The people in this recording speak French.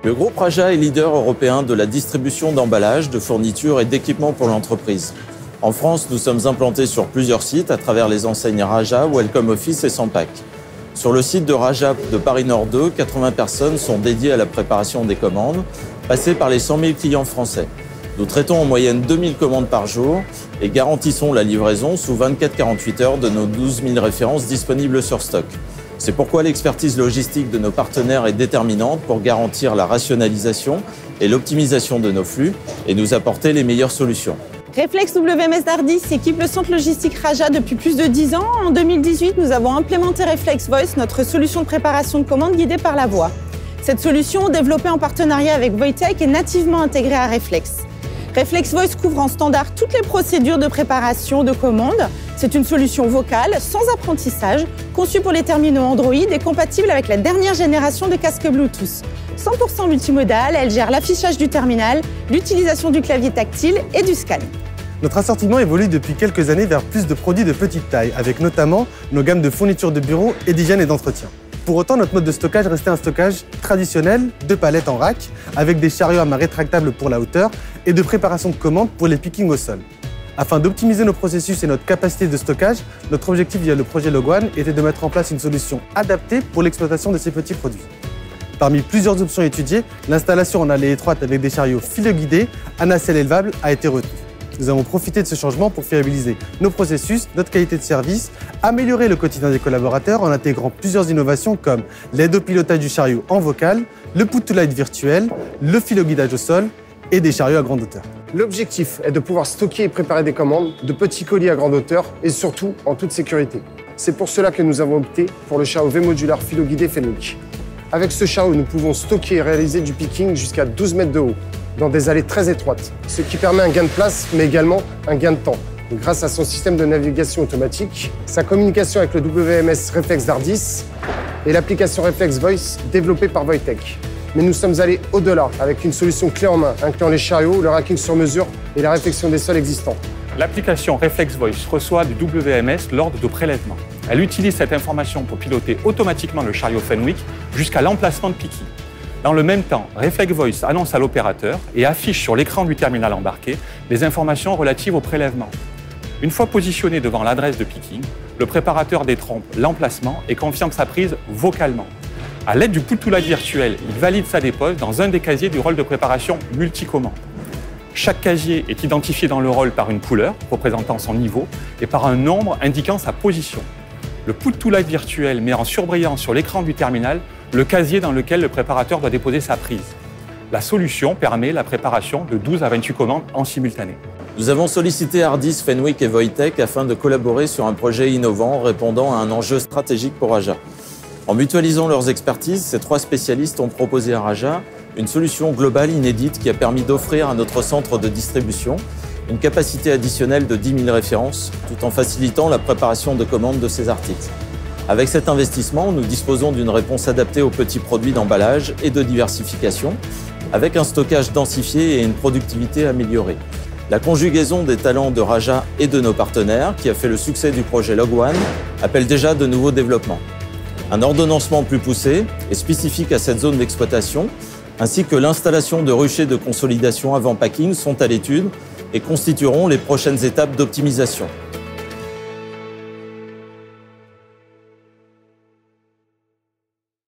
Le groupe Raja est leader européen de la distribution d'emballages, de fournitures et d'équipements pour l'entreprise. En France, nous sommes implantés sur plusieurs sites à travers les enseignes Raja, Welcome Office et Sampac. Sur le site de Raja de Paris Nord 2, 80 personnes sont dédiées à la préparation des commandes, passées par les 100 000 clients français. Nous traitons en moyenne 2000 commandes par jour et garantissons la livraison sous 24-48 heures de nos 12 000 références disponibles sur stock. C'est pourquoi l'expertise logistique de nos partenaires est déterminante pour garantir la rationalisation et l'optimisation de nos flux et nous apporter les meilleures solutions. Reflex WMS d'Ardis équipe le centre logistique Raja depuis plus de 10 ans. En 2018, nous avons implémenté Reflex Voice, notre solution de préparation de commandes guidée par la voix. Cette solution, développée en partenariat avec Wojtek, est nativement intégrée à Reflex. Reflex Voice couvre en standard toutes les procédures de préparation de commandes. C'est une solution vocale, sans apprentissage, conçue pour les terminaux Android et compatible avec la dernière génération de casques Bluetooth. 100% multimodale, elle gère l'affichage du terminal, l'utilisation du clavier tactile et du scan. Notre assortiment évolue depuis quelques années vers plus de produits de petite taille, avec notamment nos gammes de fournitures de bureau et d'hygiène et d'entretien. Pour autant, notre mode de stockage restait un stockage traditionnel, de palettes en rack, avec des chariots à main rétractables pour la hauteur et de préparation de commandes pour les pickings au sol. Afin d'optimiser nos processus et notre capacité de stockage, notre objectif via le projet Logone était de mettre en place une solution adaptée pour l'exploitation de ces petits produits. Parmi plusieurs options étudiées, l'installation en allée étroite avec des chariots filo-guidés à nacelle élevable a été retenue. Nous avons profité de ce changement pour fiabiliser nos processus, notre qualité de service, améliorer le quotidien des collaborateurs en intégrant plusieurs innovations comme l'aide au pilotage du chariot en vocal, le put-to-light virtuel, le filo-guidage au sol et des chariots à grande hauteur. L'objectif est de pouvoir stocker et préparer des commandes, de petits colis à grande hauteur et surtout en toute sécurité. C'est pour cela que nous avons opté pour le chariot V-Modular filo-guidé Fenwick. Avec ce chariot, nous pouvons stocker et réaliser du picking jusqu'à 12 mètres de haut, dans des allées très étroites, ce qui permet un gain de place, mais également un gain de temps. Grâce à son système de navigation automatique, sa communication avec le WMS Reflex d'Ardis et l'application Reflex Voice développée par Wojtek. Mais nous sommes allés au-delà, avec une solution clé en main, incluant les chariots, le racking sur mesure et la réflexion des sols existants. L'application Reflex Voice reçoit du WMS l'ordre de prélèvement. Elle utilise cette information pour piloter automatiquement le chariot Fenwick jusqu'à l'emplacement de picking. Dans le même temps, Reflex Voice annonce à l'opérateur et affiche sur l'écran du terminal embarqué les informations relatives au prélèvement. Une fois positionné devant l'adresse de picking, le préparateur détrompe l'emplacement et confirme sa prise vocalement. À l'aide du put-to-light virtuel, il valide sa dépose dans un des casiers du rôle de préparation multicommande. Chaque casier est identifié dans le rôle par une couleur représentant son niveau et par un nombre indiquant sa position. Le put-to-light virtuel met en surbrillant sur l'écran du terminal le casier dans lequel le préparateur doit déposer sa prise. La solution permet la préparation de 12 à 28 commandes en simultané. Nous avons sollicité Ardis, Fenwick et Wojtek afin de collaborer sur un projet innovant répondant à un enjeu stratégique pour Raja. En mutualisant leurs expertises, ces trois spécialistes ont proposé à Raja une solution globale inédite qui a permis d'offrir à notre centre de distribution une capacité additionnelle de 10 000 références, tout en facilitant la préparation de commandes de ces articles. Avec cet investissement, nous disposons d'une réponse adaptée aux petits produits d'emballage et de diversification, avec un stockage densifié et une productivité améliorée. La conjugaison des talents de Raja et de nos partenaires, qui a fait le succès du projet Logone, appelle déjà de nouveaux développements. Un ordonnancement plus poussé et spécifique à cette zone d'exploitation, ainsi que l'installation de ruchers de consolidation avant packing sont à l'étude et constitueront les prochaines étapes d'optimisation.